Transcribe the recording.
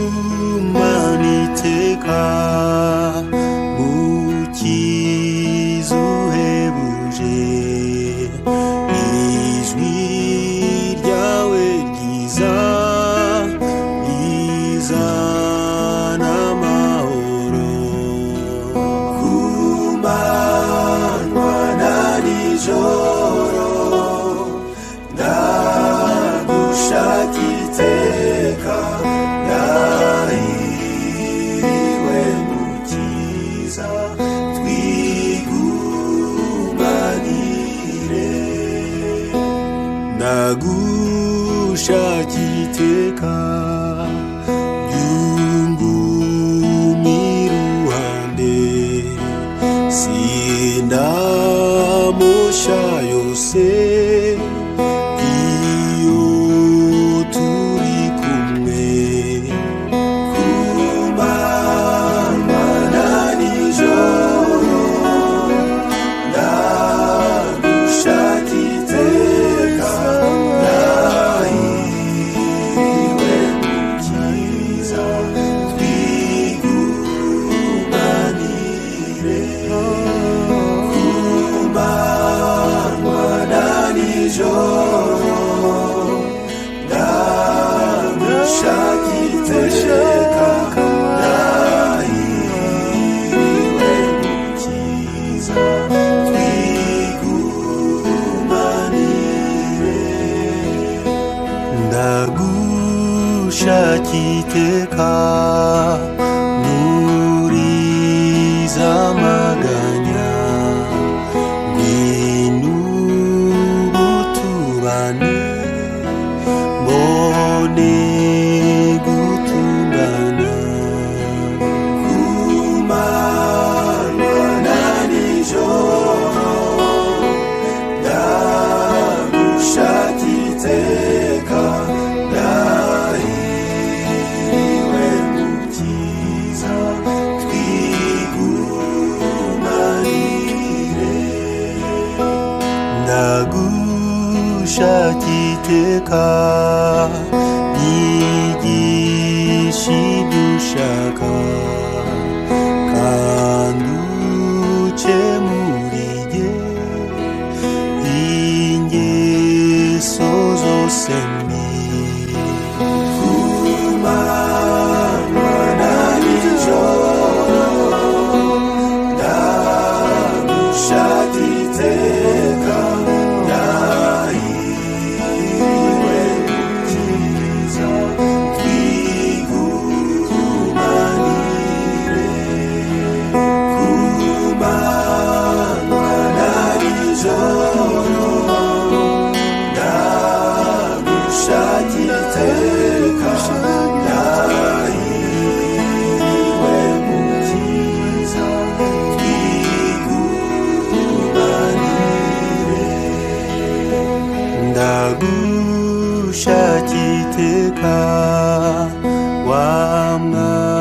tugumane iteka mukiza uhebuje ijwi ryawe ryiza rizana amahoro ku manywa na nijoro ndagushaka iteka ndahiriwe mukiza twigumanire ndagushaka iteka ryungumira iruhande sindamusha yose ndagushaka iteka nuriza amaganya ngwino ubutubane mbone gutungana ku manywa na nijoro ndagushaka iteka ndagushaka iteka nyigisha ibyo ushaka kandi ukemurire ingeso zose mbi ku manywa na nijoro ndagushaka iteka ndagushaka iteka wa mwana